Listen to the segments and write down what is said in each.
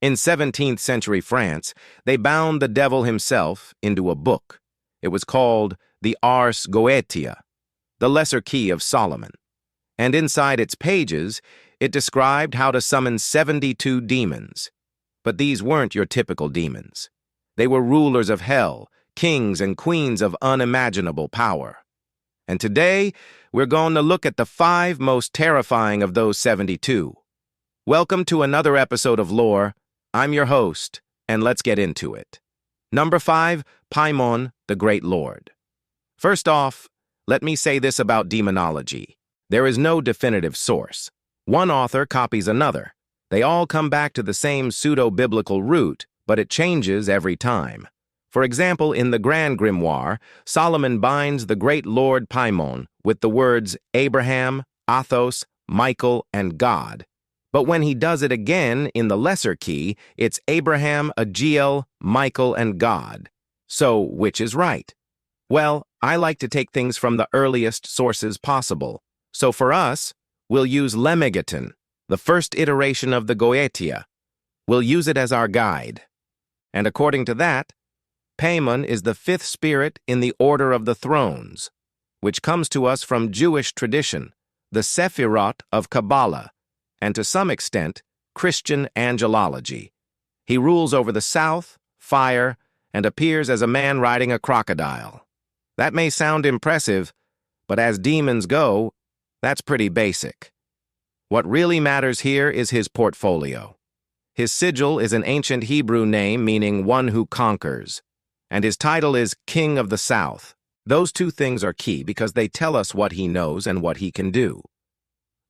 In 17th century France, they bound the devil himself into a book. It was called the Ars Goetia, the Lesser Key of Solomon. And inside its pages, it described how to summon 72 demons. But these weren't your typical demons. They were rulers of hell, kings and queens of unimaginable power. And today, we're going to look at the 5 most terrifying of those 72. Welcome to another episode of Lore. I'm your host, and let's get into it. Number 5, Paimon, the Great Lord. First off, let me say this about demonology. There is no definitive source. One author copies another. They all come back to the same pseudo-biblical root, but it changes every time. For example, in the Grand Grimoire, Solomon binds the Great Lord Paimon with the words Abraham, Athos, Michael, and God. But when he does it again in the Lesser Key, it's Abraham, Agiel, Michael, and God. So, which is right? Well, I like to take things from the earliest sources possible. So for us, we'll use Lemegeton, the first iteration of the Goetia. We'll use it as our guide. And according to that, Paimon is the 5th spirit in the Order of the Thrones, which comes to us from Jewish tradition, the Sephirot of Kabbalah, and to some extent, Christian angelology. He rules over the south, fire, and appears as a man riding a crocodile. That may sound impressive, but as demons go, that's pretty basic. What really matters here is his portfolio. His sigil is an ancient Hebrew name meaning one who conquers, and his title is King of the South. Those 2 things are key because they tell us what he knows and what he can do.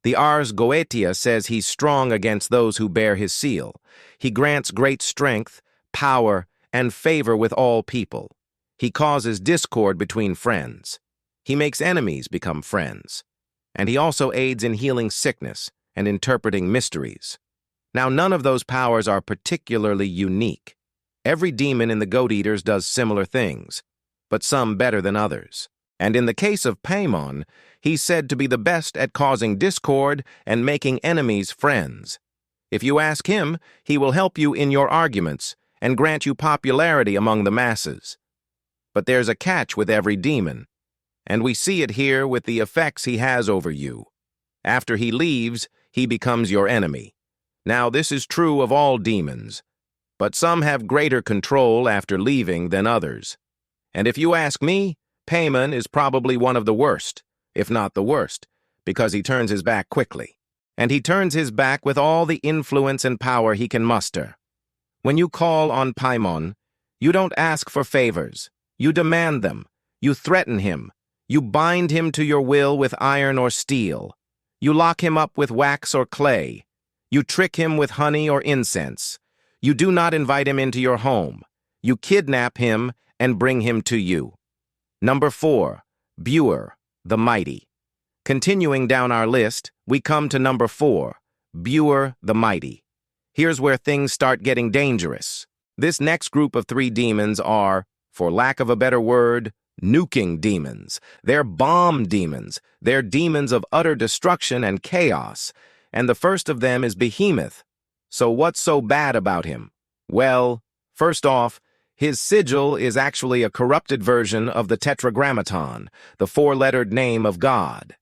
The Ars Goetia says he's strong against those who bear his seal. He grants great strength, power, and favor with all people. He causes discord between friends. He makes enemies become friends. And he also aids in healing sickness and interpreting mysteries. Now, none of those powers are particularly unique. Every demon in the Goat Eaters does similar things, but some better than others. And in the case of Paimon, he's said to be the best at causing discord and making enemies friends. If you ask him, he will help you in your arguments and grant you popularity among the masses. But there's a catch with every demon, and we see it here with the effects he has over you. After he leaves, he becomes your enemy. Now, this is true of all demons, but some have greater control after leaving than others. And if you ask me, Paimon is probably one of the worst, if not the worst, because he turns his back quickly. And he turns his back with all the influence and power he can muster. When you call on Paimon, you don't ask for favors. You demand them. You threaten him. You bind him to your will with iron or steel. You lock him up with wax or clay. You trick him with honey or incense. You do not invite him into your home. You kidnap him and bring him to you. Number 4, Beur, the Mighty. Continuing down our list, we come to number 4, Beur the Mighty. Here's where things start getting dangerous. This next group of 3 demons are, for lack of a better word, nuking demons. They're bomb demons. They're demons of utter destruction and chaos. And the first of them is Behemoth. So what's so bad about him? Well, first off, his sigil is actually a corrupted version of the Tetragrammaton, the 4-lettered name of God.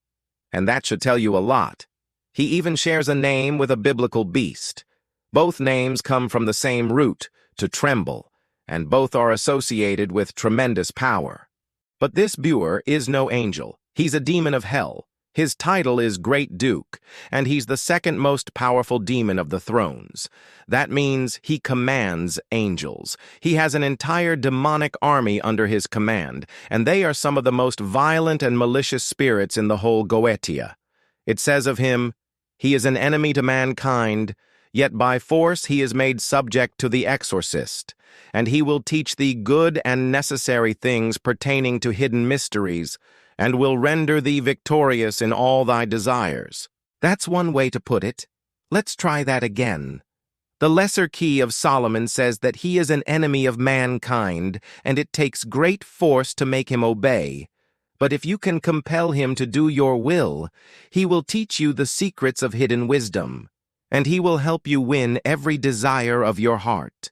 And that should tell you a lot. He even shares a name with a biblical beast. Both names come from the same root, to tremble, and both are associated with tremendous power. But this Beur is no angel. He's a demon of hell. His title is Great Duke, and he's the 2nd most powerful demon of the thrones. That means he commands angels. He has an entire demonic army under his command, and they are some of the most violent and malicious spirits in the whole Goetia. It says of him, he is an enemy to mankind, yet by force he is made subject to the exorcist, and he will teach thee good and necessary things pertaining to hidden mysteries, and will render thee victorious in all thy desires. That's one way to put it. Let's try that again. The Lesser Key of Solomon says that he is an enemy of mankind, and it takes great force to make him obey. But if you can compel him to do your will, he will teach you the secrets of hidden wisdom. and he will help you win every desire of your heart.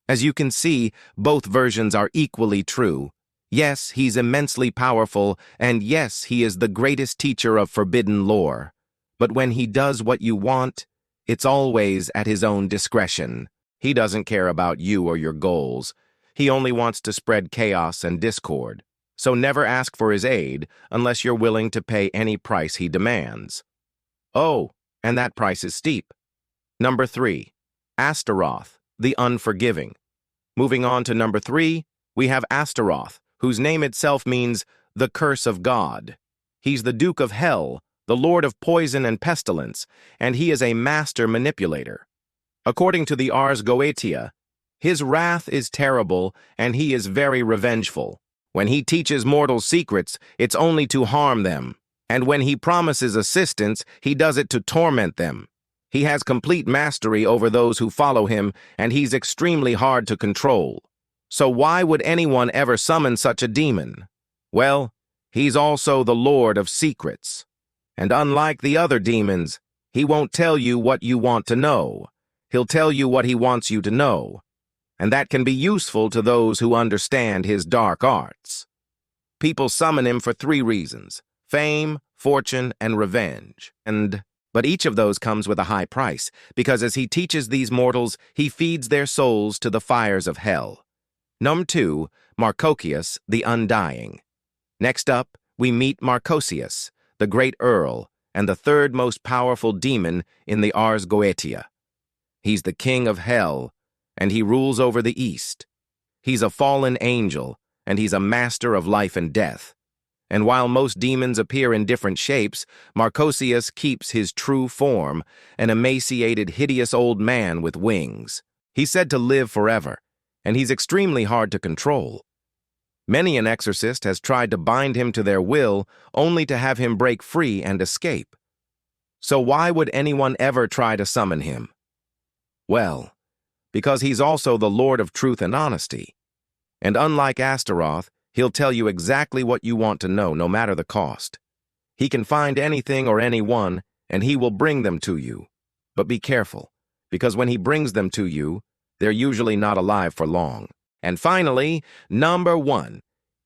As you can see, both versions are equally true. Yes, he's immensely powerful, and yes, he is the greatest teacher of forbidden lore. But when he does what you want, it's always at his own discretion. He doesn't care about you or your goals. He only wants to spread chaos and discord. So never ask for his aid unless you're willing to pay any price he demands. Oh, and that price is steep. Number 3, Astaroth, the Unforgiving. Moving on to number 3, we have Astaroth, whose name itself means the curse of God. He's the Duke of Hell, the Lord of Poison and Pestilence, and he is a master manipulator. According to the Ars Goetia, his wrath is terrible and he is very revengeful. When he teaches mortals secrets, it's only to harm them, and when he promises assistance, he does it to torment them. He has complete mastery over those who follow him, and he's extremely hard to control. So why would anyone ever summon such a demon? Well, he's also the Lord of Secrets. And unlike the other demons, he won't tell you what you want to know. He'll tell you what he wants you to know. And that can be useful to those who understand his dark arts. People summon him for 3 reasons: fame, fortune, and revenge. But each of those comes with a high price, because as he teaches these mortals, he feeds their souls to the fires of hell. Number 2, Marcokius, the Undying. Next up, we meet Marcosius, the Great Earl, and the 3rd most powerful demon in the Ars Goetia. He's the king of hell, and he rules over the East. He's a fallen angel, and he's a master of life and death. And while most demons appear in different shapes, Marcosius keeps his true form, an emaciated, hideous old man with wings. He's said to live forever, and he's extremely hard to control. Many an exorcist has tried to bind him to their will, only to have him break free and escape. So why would anyone ever try to summon him? Well, because he's also the Lord of Truth and Honesty. And unlike Astaroth, he'll tell you exactly what you want to know, no matter the cost. He can find anything or anyone, and he will bring them to you. But be careful, because when he brings them to you, they're usually not alive for long. And finally, number 1,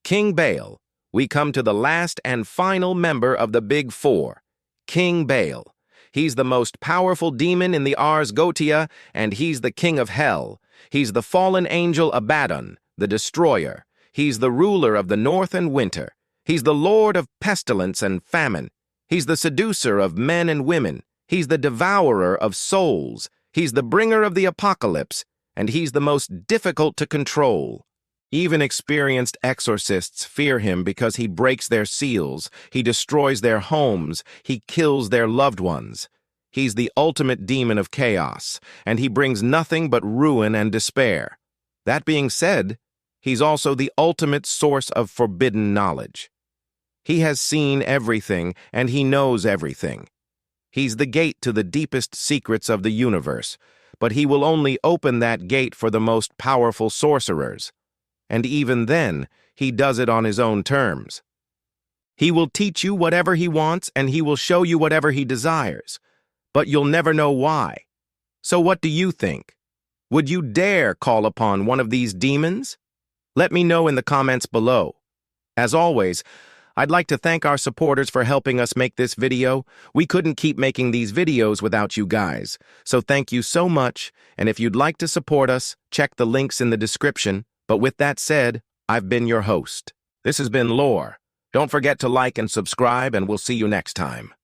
King Baal. We come to the last and final member of the Big Four, King Baal. He's the most powerful demon in the Ars Goetia, and he's the king of hell. He's the fallen angel Abaddon, the destroyer. He's the ruler of the north and winter. He's the lord of pestilence and famine. He's the seducer of men and women. He's the devourer of souls. He's the bringer of the apocalypse, and he's the most difficult to control. Even experienced exorcists fear him because he breaks their seals, he destroys their homes, he kills their loved ones. He's the ultimate demon of chaos, and he brings nothing but ruin and despair. That being said, he's also the ultimate source of forbidden knowledge. He has seen everything, and he knows everything. He's the gate to the deepest secrets of the universe, but he will only open that gate for the most powerful sorcerers. And even then, he does it on his own terms. He will teach you whatever he wants, and he will show you whatever he desires, but you'll never know why. So what do you think? Would you dare call upon one of these demons? Let me know in the comments below. As always, I'd like to thank our supporters for helping us make this video. We couldn't keep making these videos without you guys, so thank you so much, and if you'd like to support us, check the links in the description. But with that said, I've been your host. This has been Lore. Don't forget to like and subscribe, and we'll see you next time.